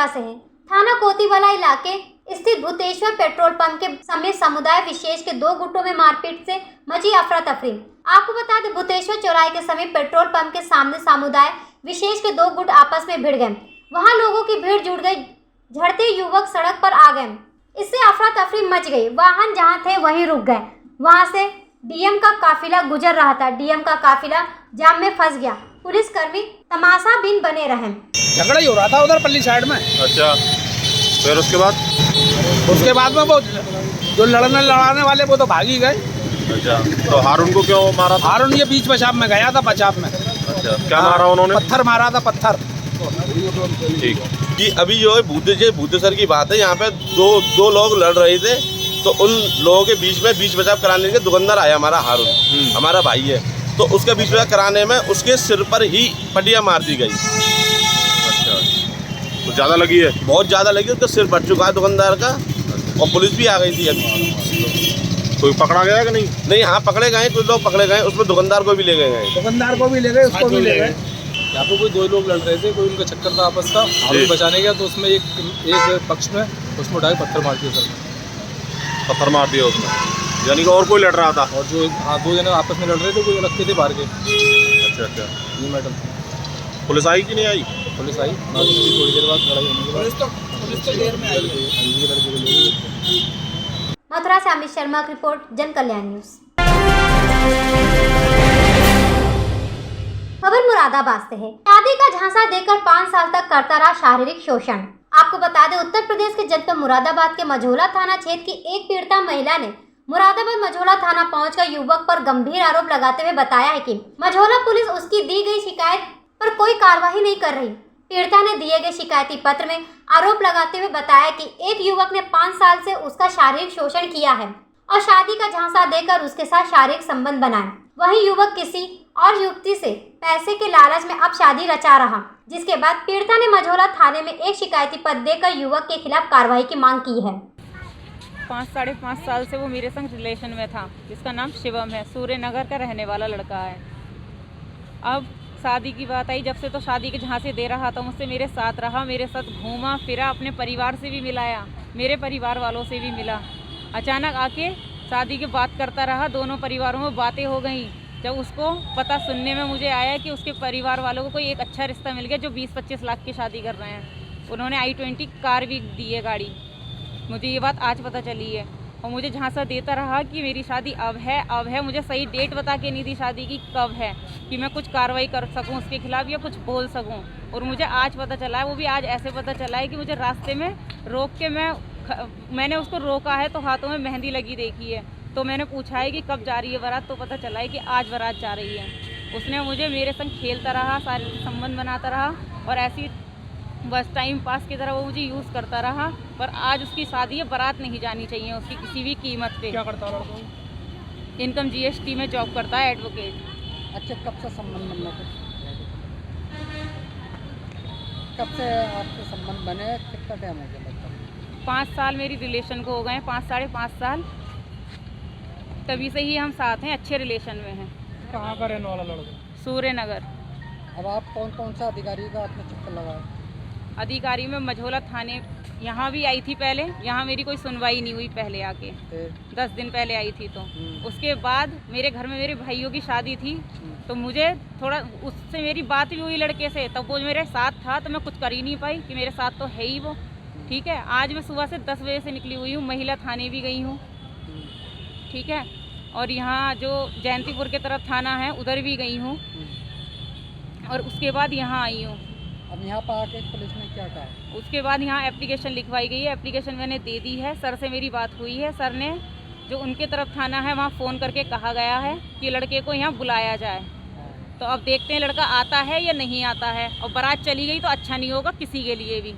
मथुरा से है। थाना कोतीवाला इलाके स्थित भूतेश्वर पेट्रोल पंप के समीप समुदाय विशेष के दो गुटों में मारपीट से मची अफरा तफरी। आपको बता दें, भूतेश्वर चौराहे के समीप पेट्रोल पंप के सामने समुदाय विशेष के दो गुट आपस में भिड़ गए। वहां लोगों की भीड़ जुट गई। झड़ते युवक सड़क पर आ गए। इससे अफरा तफरी मच गई। वाहन जहां थे वहीं रुक गए। वहां से डीएम का काफिला गुजर रहा था। डीएम का काफिला जाम में फंस गया। पुलिसकर्मी तमाशाबीन बने रहे। झगड़ा ही हो रहा था उधर पल्ली साइड में। अच्छा, फिर उसके बाद में वो जो लड़ाने वाले वो तो भाग ही गए। अच्छा, तो हारून को क्यों मारा था? हारून ये बीच पेशाब में गया था, पेशाब में। अच्छा, क्या मारा उन्होंने? पत्थर मारा था, पत्थर। ठीक कि अभी जो है भूतेश्वर की बात है, यहाँ पे दो लोग लड़ रहे थे, तो उन लोगों के बीच में बीच बचाव कराने के दुकानदार आया हमारा हारून, हमारा भाई है, तो उसका बीच बचाव कराने में उसके सिर पर ही पटिया मार दी गई। अच्छा, तो ज़्यादा लगी है? बहुत ज़्यादा लगी, उसका सिर फट चुका है दुकानदार का, और पुलिस भी आ गई थी अभी। कोई पकड़ा गया कि नहीं? नहीं, हाँ पकड़े गए, कुछ लोग पकड़े गए, उसमें दुकानदार को भी ले गए। दुकानदार को भी ले गए, उसको भी ले गए। यहाँ पे कोई दो लोग लड़ रहे थे, कोई उनका चक्कर था आपस का, हारून बचाने गया तो उसमें एक पक्ष में उसमें उठाए पत्थर मार दिया सर। पत्थर मार दिया उसमें, यानी कि और कोई लड़ रहा था? और जो दो जने आपस में लड़ रहे थे, कोई अलग थे बाहर के। अच्छा अच्छा, ये मैडम पुलिस आई कि नहीं आई? पुलिस आई, थोड़ी देर बाद लड़ाई होने के बाद पुलिस तो देर में आई है। मथुरा से अमित शर्मा की रिपोर्ट, जन कल्याण न्यूज। खबर मुरादाबाद से है। शादी का झांसा देकर 5 साल तक करता रहा शारीरिक शोषण। आपको बता दें, उत्तर प्रदेश के जनपद मुरादाबाद के मझौला थाना क्षेत्र की एक पीड़िता महिला ने मुरादाबाद मझौला थाना पहुंचकर युवक पर गंभीर आरोप लगाते हुए बताया है कि मझौला पुलिस उसकी दी गई शिकायत पर कोई कार्रवाई नहीं कर रही। पीड़िता ने दिए गए शिकायती पत्र में आरोप लगाते हुए बताया कि एक युवक ने 5 साल से उसका शारीरिक शोषण किया है और शादी का झांसा देकर उसके साथ शारीरिक संबंध बनाए। वहीं युवक किसी और युवती से पैसे के लालच में अब शादी रचा रहा, जिसके बाद पीड़िता ने मझौला थाने में एक शिकायती पत्र देकर युवक के खिलाफ कार्रवाई की मांग की है। 5 साढ़े 5 साल से वो मेरे संग रिलेशन में था, जिसका नाम शिवम है, सूर्यनगर का रहने वाला लड़का है। अब शादी की बात आई, जब से तो शादी के झांसे दे रहा था, मुझसे मेरे साथ रहा, मेरे साथ घूमा फिरा, अपने परिवार से भी मिलाया, मेरे परिवार वालों से भी मिला। अचानक आके शादी की बात करता रहा, दोनों परिवारों में बातें हो गई। जब उसको पता सुनने में मुझे आया कि उसके परिवार वालों को कोई एक अच्छा रिश्ता मिल गया जो 20-25 लाख की शादी कर रहे हैं। उन्होंने i20 कार भी दी है, गाड़ी। मुझे ये बात आज पता चली है, और मुझे झांसा देता रहा कि मेरी शादी अब है। मुझे सही डेट बता के नहीं दी शादी की कब है, कि मैं कुछ कार्रवाई कर सकूं उसके खिलाफ या कुछ बोल सकूं। और मुझे आज पता चला है, वो भी आज ऐसे पता चला है कि मुझे रास्ते में रोक के मैंने उसको रोका है, तो हाथों में मेहंदी लगी देखी है। तो मैंने पूछा है कि कब जा रही है बारात, तो पता चला है कि आज बारात जा रही है। उसने मुझे मेरे संग खेलता रहा, शारीरिक संबंध बनाता रहा, और ऐसी बस टाइम पास की तरह वो मुझे यूज़ करता रहा। पर आज उसकी शादी है, बारात नहीं जानी चाहिए उसकी किसी भी कीमत पे। क्या करता रहा? इनकम GST में जॉब करता है, एडवोकेट। अच्छा, कब से संबंध बनने को? कब से आपके संबंध बने? कितना टाइम हो गया लगभग? 5 साल मेरी रिलेशन को हो गए, 5 साढ़े 5 साल। तभी से ही हम साथ हैं, अच्छे रिलेशन में हैं। कहाँ का रहने वाला लड़का? सूर्यनगर। अब आप कौन सा अधिकारी का आपने चक्कर लगाया? अधिकारी में मझौला थाने यहाँ भी आई थी पहले, यहाँ मेरी कोई सुनवाई नहीं हुई पहले आके। 10 दिन पहले आई थी, तो उसके बाद मेरे घर में मेरे भाइयों की शादी थी, तो मुझे थोड़ा उससे मेरी बात भी हुई लड़के से, तब वो मेरे साथ था, तो मैं कुछ कर ही नहीं पाई कि मेरे साथ तो है ही वो। ठीक है, आज मैं सुबह से 10 बजे से निकली हुई हूँ, महिला थाने भी गई हूँ। ठीक है, और यहाँ जो जयंतीपुर के तरफ थाना है उधर भी गई हूँ, और उसके बाद यहाँ आई हूँ। अब यहाँ पर आके पुलिस ने क्या कहा? उसके बाद यहाँ एप्लीकेशन लिखवाई गई है, एप्लीकेशन मैंने दे दी है। सर से मेरी बात हुई है, सर ने जो उनके तरफ थाना है वहाँ फ़ोन करके कहा गया है कि लड़के को यहाँ बुलाया जाए। तो अब देखते हैं लड़का आता है या नहीं आता है, और बारात चली गई तो अच्छा नहीं होगा किसी के लिए भी।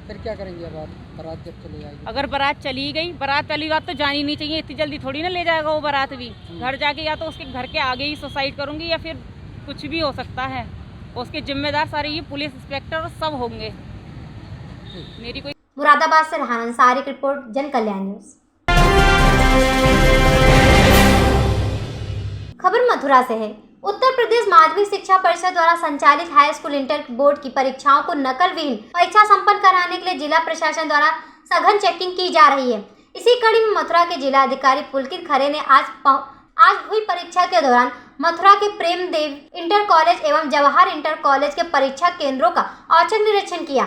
फिर क्या करेंगे? बारात जब चली जाएगी? अगर बारात चली गई, बारात वाली बात तो जानी नहीं चाहिए, इतनी जल्दी थोड़ी ना ले जाएगा वो बारात भी। घर जाके या तो उसके घर के आगे ही सुसाइड करूँगी, या फिर कुछ भी हो सकता है। उसके जिम्मेदार सारे ये पुलिस इंस्पेक्टर सब होंगे। मेरी कोई मुरादाबाद से रहान अंसारी की रिपोर्ट, जन कल्याण न्यूज। खबर मथुरा से है। उत्तर प्रदेश माध्यमिक शिक्षा परिषद द्वारा संचालित हाई स्कूल इंटर बोर्ड की परीक्षाओं को नकल विहीन परीक्षा संपन्न कराने के लिए जिला प्रशासन द्वारा सघन चेकिंग की जा रही है। इसी कड़ी में मथुरा के जिला अधिकारी पुलकित खरे ने आज हुई परीक्षा के दौरान मथुरा के प्रेम देव इंटर कॉलेज एवं जवाहर इंटर कॉलेज के परीक्षा केंद्रों का औचक निरीक्षण किया।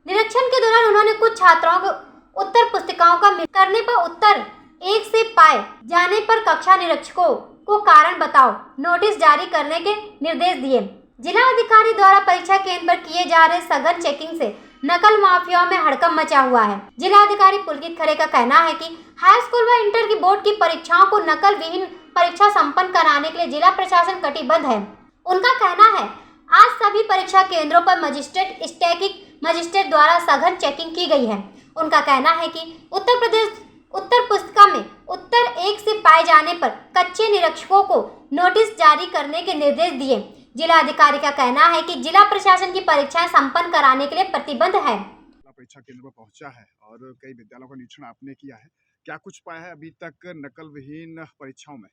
निरीक्षण के दौरान उन्होंने कुछ छात्राओं को उत्तर पुस्तिकाओं का मिस करने पर उत्तर एक से पाए जाने पर कक्षा निरीक्षकों को कारण बताओ नोटिस जारी करने के निर्देश दिए। जिला अधिकारी द्वारा परीक्षा केंद्र पर किए जा रहे सघन चेकिंग से नकल माफियाओं में हड़कंप मचा हुआ है। जिला अधिकारी पुलकित खरे का कहना है कि हाई स्कूल व इंटर की बोर्ड की परीक्षाओं को नकल विहीन परीक्षा संपन्न कराने के लिए जिला प्रशासन कटिबद्ध है। उनका कहना है आज सभी परीक्षा केंद्रों पर मजिस्ट्रेट स्टैटिक मजिस्ट्रेट द्वारा सघन चेकिंग की गई है। उनका कहना है कि उत्तर प्रदेश उत्तर पुस्तिका में उत्तर एक से पाए जाने पर कच्चे निरीक्षकों को नोटिस जारी करने के निर्देश दिए। जिला अधिकारी का कहना है कि जिला प्रशासन की परीक्षाएं संपन्न कराने के लिए प्रतिबद्ध है। परीक्षा केंद्र पर पहुंचा है और कई विद्यालयों का निरीक्षण आपने किया है, क्या कुछ पाया है अभी तक नकल विहीन परीक्षाओं में?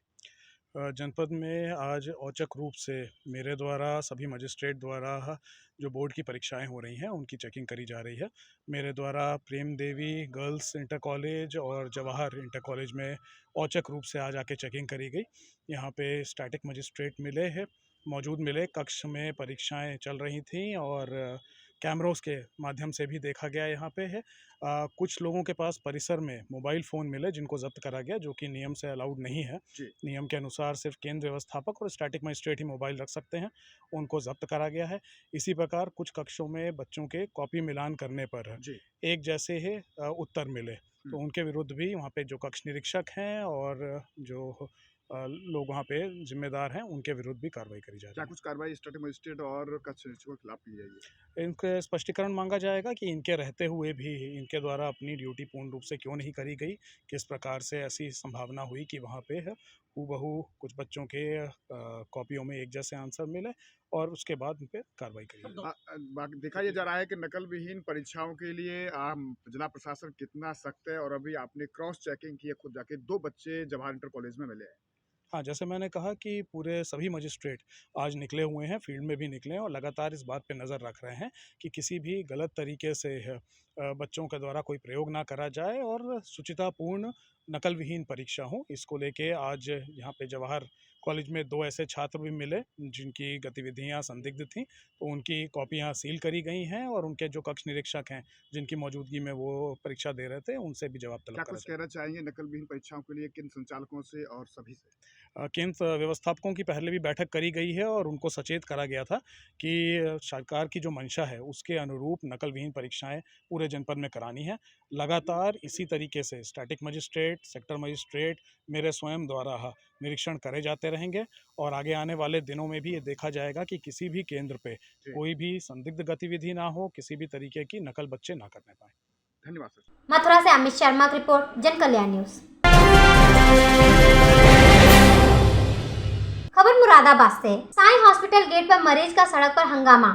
जनपद में आज औचक रूप से मेरे द्वारा सभी मजिस्ट्रेट द्वारा जो बोर्ड की परीक्षाएं हो रही हैं उनकी चेकिंग करी जा रही है। मेरे द्वारा प्रेम देवी गर्ल्स इंटर कॉलेज और जवाहर इंटर कॉलेज में औचक रूप से आज आके चेकिंग करी गई। यहाँ पे स्टैटिक मजिस्ट्रेट मौजूद मिले, कक्ष में परीक्षाएं चल रही थीं और कैमरों के माध्यम से भी देखा गया यहाँ पे है। कुछ लोगों के पास परिसर में मोबाइल फ़ोन मिले जिनको जब्त करा गया, जो कि नियम से अलाउड नहीं है। नियम के अनुसार सिर्फ केंद्र व्यवस्थापक और स्टैटिक मजिस्ट्रेट ही मोबाइल रख सकते हैं, उनको जब्त करा गया है। इसी प्रकार कुछ कक्षों में बच्चों के कॉपी मिलान करने पर एक जैसे ही उत्तर मिले, तो उनके विरुद्ध भी वहाँ पे जो कक्ष निरीक्षक हैं और जो लोग वहाँ पे जिम्मेदार हैं उनके विरुद्ध भी कार्रवाई करी जाएगी। क्या कुछ कार्रवाई स्टैटिक मजिस्ट्रेट और कक्ष निरीक्षकों के खिलाफ की जाएगी? इनके स्पष्टीकरण मांगा जाएगा कि इनके रहते हुए भी इनके द्वारा अपनी ड्यूटी पूर्ण रूप से क्यों नहीं करी गई, किस प्रकार से ऐसी संभावना हुई कि वहाँ पे हूबहू कुछ बच्चों के कॉपियों में एक जैसे आंसर मिले और उसके बाद उन पर कार्रवाई करी। देखा यह जा रहा है कि नकल विहीन परीक्षाओं के लिए जिला प्रशासन कितना सख्त है और अभी आपने क्रॉस चेकिंग की है, खुद जाके 2 बच्चे जवाहर इंटर कॉलेज में मिले हैं। हाँ, जैसे मैंने कहा कि पूरे सभी मजिस्ट्रेट आज निकले हुए हैं, फील्ड में भी निकले हैं और लगातार इस बात पे नज़र रख रहे हैं कि किसी भी गलत तरीके से बच्चों के द्वारा कोई प्रयोग ना करा जाए और शुचितापूर्ण नकल विहीन परीक्षा हो। इसको लेके आज यहाँ पे जवाहर कॉलेज में 2 ऐसे छात्र भी मिले जिनकी गतिविधियाँ संदिग्ध थीं, तो उनकी कॉपियाँ सील करी गई हैं और उनके जो कक्ष निरीक्षक हैं जिनकी मौजूदगी में वो परीक्षा दे रहे थे उनसे भी जवाब तलब करा। क्या कुछ कहना चाहेंगे नकल विहीन परीक्षाओं के लिए किन संचालकों से और सभी से? केंद्र व्यवस्थापकों की पहले भी बैठक करी गई है और उनको सचेत करा गया था कि सरकार की जो मंशा है उसके अनुरूप नकल विहीन परीक्षाएं पूरे जनपद में करानी है। लगातार इसी तरीके से स्टैटिक मजिस्ट्रेट, सेक्टर मजिस्ट्रेट मेरे स्वयं द्वारा निरीक्षण करे जाते रहेंगे और आगे आने वाले दिनों में भी ये देखा जाएगा कि किसी भी केंद्र पे कोई भी संदिग्ध गतिविधि ना हो, किसी भी तरीके की नकल बच्चे ना करने पाए। धन्यवाद सर। मथुरा से अमित शर्मा की रिपोर्ट, जन कल्याण न्यूज। खबर मुरादाबाद से। साईं हॉस्पिटल गेट पर मरीज का सड़क पर हंगामा।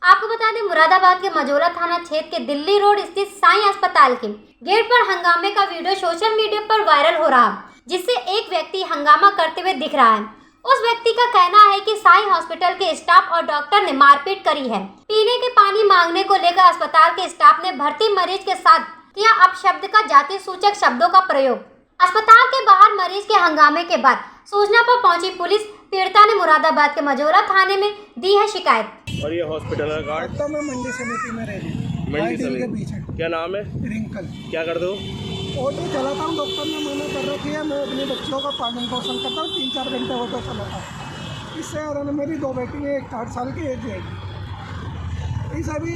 आपको बता दें, मुरादाबाद के मझौला थाना क्षेत्र के दिल्ली रोड स्थित साईं अस्पताल के गेट पर हंगामे का वीडियो सोशल मीडिया पर वायरल हो रहा, जिससे एक व्यक्ति हंगामा करते हुए दिख रहा है। उस व्यक्ति का कहना है कि साईं हॉस्पिटल के स्टाफ और डॉक्टर ने मारपीट करी है। पीने के पानी मांगने को लेकर अस्पताल के स्टाफ ने भर्ती मरीज के साथ किया अपशब्द का जाति सूचक शब्दों का प्रयोग। अस्पताल के बाहर मरीज के हंगामे के बाद सूचना पर पहुंची पुलिस पीड़िता ने मुरादाबाद के मझौला थाने में दी है शिकायत। और ये हॉस्पिटल का कार्ड तो मैं मंडी समिति में रह रही, मंडी समिति, क्या नाम है? रिंकल। क्या करते हो? ऑटो चलाता हूँ, डॉक्टर ने मना कर रखी है, मैं अपने बच्चों का पालन पोषण करता हूँ, 3-4 घंटे ऑटो चलाता हूँ। इससे और मेरी 2 बेटी है, एक 8 साल की, एक है। इस अभी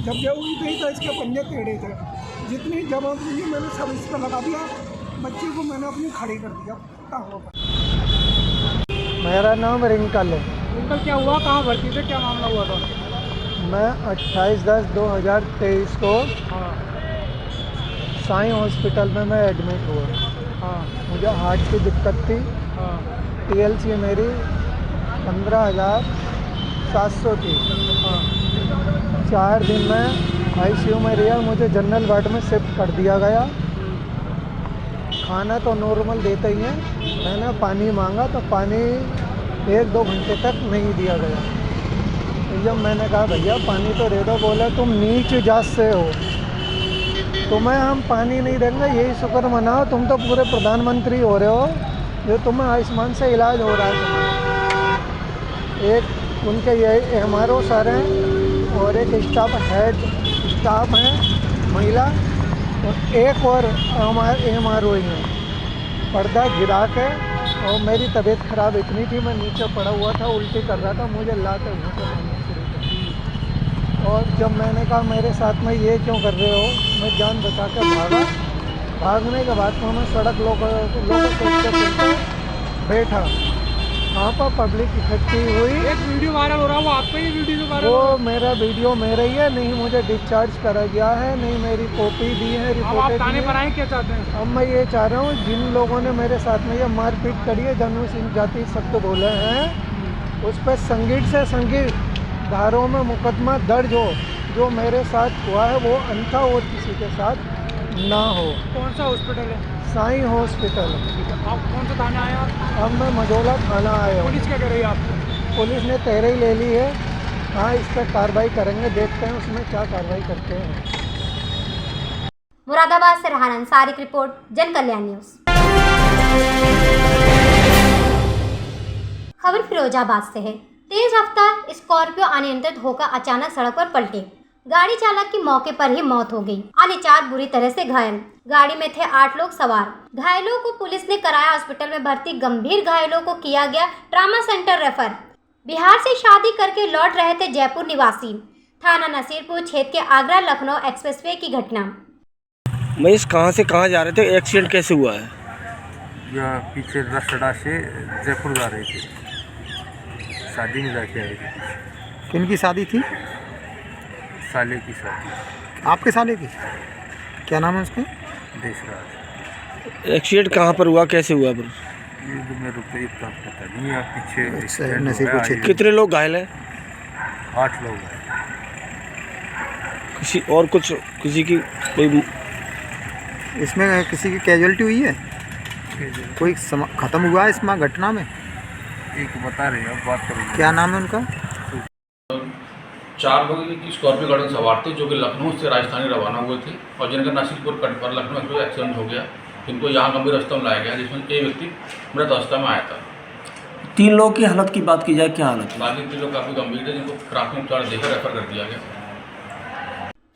जब ये हुई थी तो इसके पंजे टेढ़े थे, जितनी जवाब दी मैंने सब इस पर लगा दिया, बच्ची को मैंने अपनी खड़ी कर दिया। मेरा नाम रिंकल है। रिंकल, क्या हुआ, कहाँ भर्ती थे, क्या मामला हुआ था? मैं 28/10/2023 को साईं हॉस्पिटल में मैं एडमिट हुआ। मुझे हार्ट की दिक्कत थी। TLC मेरी 15,700 थी। 4 दिन में ICU में रिया, मुझे जनरल वार्ड में शिफ्ट कर दिया गया। खाना तो नॉर्मल देते ही हैं। मैंने पानी मांगा तो पानी 1-2 घंटे तक नहीं दिया गया। तो जब मैंने कहा भैया पानी तो दे दो, बोले तुम नीच जात से हो, तुम्हें हम पानी नहीं देंगे, यही शुक्र मनाओ तुम तो पूरे प्रधानमंत्री हो रहे हो, जो तुम्हें आयुष्मान से इलाज हो रहा है। एक उनके ये MRO सर हैं और एक स्टाफ हैं महिला, और एक और हमारे MRO ही हैं। पर्दा गिरा के, और मेरी तबीयत ख़राब इतनी थी, मैं नीचे पड़ा हुआ था, उल्टी कर रहा था, मुझे लाते घूँटे मारना शुरू कर दिया। और जब मैंने कहा मेरे साथ में ये क्यों कर रहे हो, मैं जान बचा के भागा। भागने के बाद में मैं सड़क लोगों चलते बैठा, वहाँ पर पब्लिक इकट्ठी हुई। एक वीडियो वायरल हो रहा है, वो आपका ही वीडियो वायरल? वो मेरा वीडियो मेरा ही है, नहीं मुझे डिस्चार्ज करा गया है, नहीं मेरी कॉपी दी है, रिपोर्टें दी है। क्या चाहते हैं? अब मैं ये चाह रहा हूँ, जिन लोगों ने मेरे साथ में ये मारपीट करी है, जन्म सिंह जाति शब्द बोले हैं, उस पर संगीत से संगीत धाराओं में मुकदमा दर्ज हो। जो मेरे साथ हुआ है वो अन्यथा और किसी के साथ ना हो। कौन सा हॉस्पिटल है? साईं हॉस्पिटल। आप कौन सा थाना आए आप? अब मैं मझौला थाना आया हूँ। पुलिस क्या कर रही है आपको? पुलिस ने तहरीर ले ली है। हाँ, इस पर कार्रवाई करेंगे, देखते हैं उसमें क्या कार्रवाई करते हैं। मुरादाबाद से रहान अंसारी की रिपोर्ट, जन कल्याण न्यूज। खबर फिरोजाबाद से है। तेज रफ्तार स्कॉर्पियो अनियंत्रित होकर अचानक सड़क पर पलटी। गाड़ी चालक की मौके पर ही मौत हो गई। अन्य 4 बुरी तरह से घायल। गाड़ी में थे 8 लोग सवार। घायलों को पुलिस ने कराया हॉस्पिटल में भर्ती। गंभीर घायलों को किया गया ट्रामा सेंटर रेफर। बिहार से शादी करके लौट रहे थे जयपुर निवासी। थाना नसीरपुर क्षेत्र के आगरा लखनऊ एक्सप्रेसवे की घटना। महेश कहाँ से कहाँ जा रहे थे, एक्सीडेंट कैसे हुआ है? यह पीछे रसड़ा से जयपुर जा रहे थे, शादी में जाके आए थे। किनकी शादी थी? साले की शादी। आपके साले की? क्या नाम है उसका? देशराज। एक्सीडेंट कहाँ पर हुआ, कैसे हुआ? पर ये जो मेरे को इतना पता नहीं है। पीछे नसीबपुर क्षेत्र। कितने लोग घायल हैं? 8 लोग हैं। किसी और कुछ किसी की कोई इसमें किसी की कैजुअलिटी हुई है? कोई खत्म हुआ है इसमें घटना में? एक बता रहे हैं, बात करेंगे। क्या नाम है उनका? 4 लोग की स्कॉर्पियो गाड़ी में सवार थे, जो कि लखनऊ से राजस्थानी रवाना हुए थे और जिनका नसीरपुर कट पर लखनऊ एक्सप्रेस एक्सीडेंट हो गया। इनको यहाँ गंभीर अवस्था में लाया गया, जिसमें एक व्यक्ति मृत अवस्था में आया था। 3 लोगों की हालत की बात की जाए, क्या हालत है? बाकी 3 लोग काफ़ी गंभीर थे, जिनको प्राथमिक उपचार देकर रेफर कर दिया गया।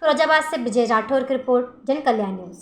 फिरोजाबाद से विजय राठौर की रिपोर्ट, जन कल्याण न्यूज।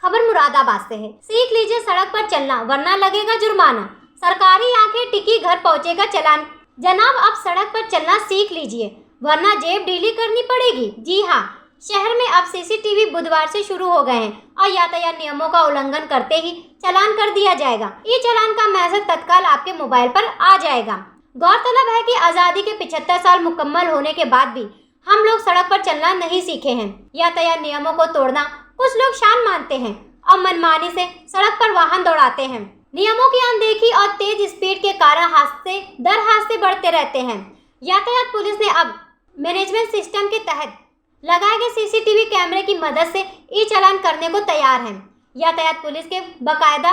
खबर मुरादाबाद से है। सीख लीजिए सड़क पर चलना वरना लगेगा जुर्माना। सरकारी आंखें टिकी घर पहुंचेगा चालान। जनाब, अब सड़क पर चलना सीख लीजिए वरना जेब ढीली करनी पड़ेगी। जी हाँ, शहर में अब CCTV बुधवार से शुरू हो गए हैं और यातायात नियमों का उल्लंघन करते ही चालान कर दिया जाएगा। ई चालान का मैसेज तत्काल आपके मोबाइल पर आ जाएगा। गौरतलब है कि आज़ादी के 75 साल मुकम्मल होने के बाद भी हम लोग सड़क पर चलना नहीं सीखे हैं। यातायात नियमों को तोड़ना कुछ लोग शान मानते हैं और मनमानी से सड़क पर वाहन दौड़ाते हैं। नियमों की अनदेखी और तेज स्पीड के कारण हादसे दर हादसे बढ़ते रहते हैं। यातायात पुलिस ने अब मैनेजमेंट सिस्टम के तहत लगाए गए CCTV कैमरे की मदद से ई चालान करने को तैयार है। यातायात पुलिस के बाकायदा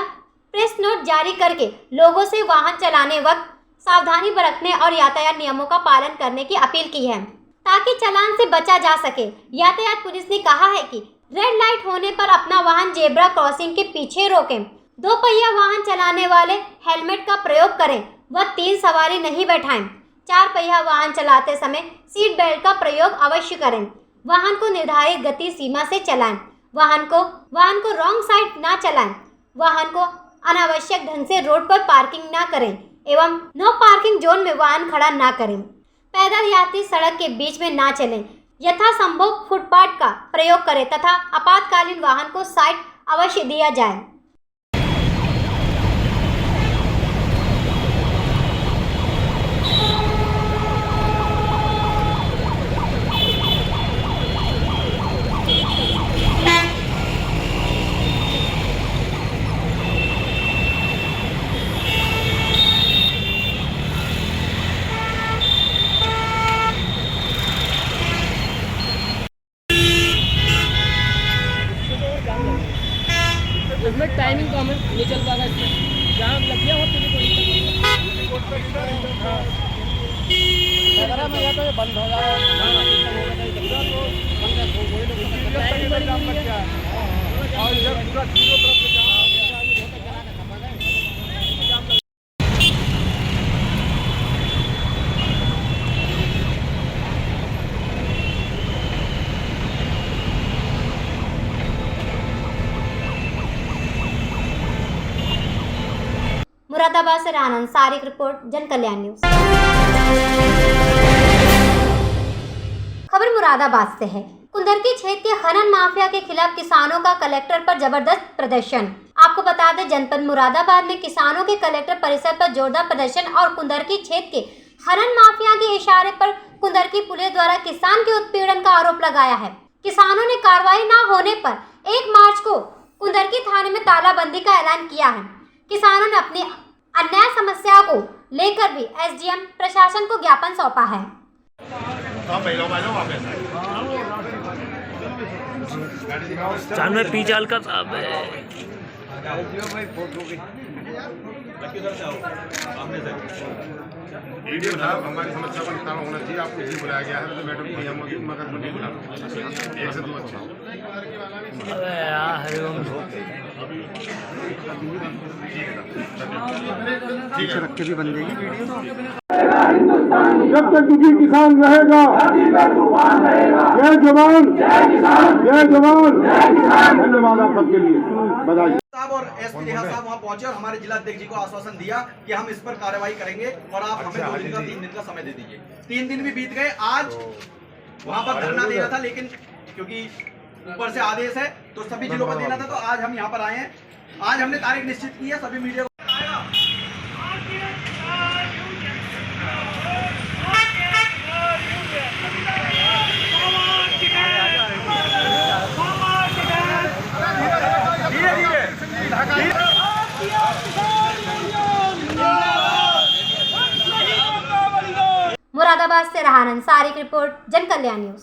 प्रेस नोट जारी करके लोगों से वाहन चलाने वक्त सावधानी बरतने और यातायात नियमों का पालन करने की अपील की है ताकि चालान से बचा जा सके। यातायात पुलिस ने कहा है कि रेड लाइट होने पर अपना वाहन जेब्रा क्रॉसिंग के पीछे रोकें। 2 पहिया वाहन चलाने वाले हेलमेट का प्रयोग करें व 3 सवारी नहीं बैठाएं। 4 पहिया वाहन चलाते समय सीट बेल्ट का प्रयोग अवश्य करें। वाहन को निर्धारित गति सीमा से चलाएं। वाहन को रॉन्ग साइड ना चलाएं। वाहन को अनावश्यक ढंग से रोड पर पार्किंग ना करें एवं नो पार्किंग जोन में वाहन खड़ा ना करें। पैदल यात्री सड़क के बीच में ना चलें। यथासंभव फुटपाथ का प्रयोग करें तथा आपातकालीन वाहन को साइड अवश्य दिया जाए। आग लग गया वो मेरा तो ये बंद हो जाए मुरादाबाद से रान अंसारी की रिपोर्ट, जन कल्याण न्यूज। खबर मुरादाबाद से है। कुंदरकी क्षेत्र के खनन माफिया के खिलाफ किसानों का कलेक्टर पर जबरदस्त प्रदर्शन। आपको बता दें, जनपद मुरादाबाद में किसानों के कलेक्टर परिसर पर जोरदार प्रदर्शन और कुंदरकी क्षेत्र के खनन माफिया के इशारे पर कुंदरकी पुलिस द्वारा किसान के उत्पीड़न का आरोप लगाया है। किसानों ने कार्रवाई न होने पर 1 मार्च को कुंदरकी थाने में तालाबंदी का ऐलान किया है। किसानों ने अपनी अन्याय समस्या को लेकर भी एसडीएम प्रशासन को ज्ञापन सौंपा है। चांद में पीचाल का साहब है। वीडियो साहब हमारी समस्या का निदान होना चाहिए। आपको इसी बुलाया गया है तो मैडम को यहाँ मौजूद मगर मुझे बुला 1 से 2 अच्छा ठीक है रख के भी बन जाएगी वीडियो। जब तक दुखी किसान रहेगा जय जवान जय जवान। धन्यवाद आप सबके लिए, बधाई। साहब और एसपी रेहा साहब वहाँ पहुंचे और हमारे जिला अध्यक्ष जी को आश्वासन दिया कि हम इस पर कार्रवाई करेंगे और आप हमें 2 दिन का 3 दिन का समय दे दीजिए। 3 दिन भी बीत गए। आज वहाँ पर धरना देना था, लेकिन क्योंकि ऊपर से आदेश है तो सभी जिलों पर देना था, तो आज हम यहाँ पर आए हैं। आज हमने तारीख निश्चित की है। सभी मीडिया मुरादाबाद से रान अंसारी की रिपोर्ट, जन कल्याण न्यूज।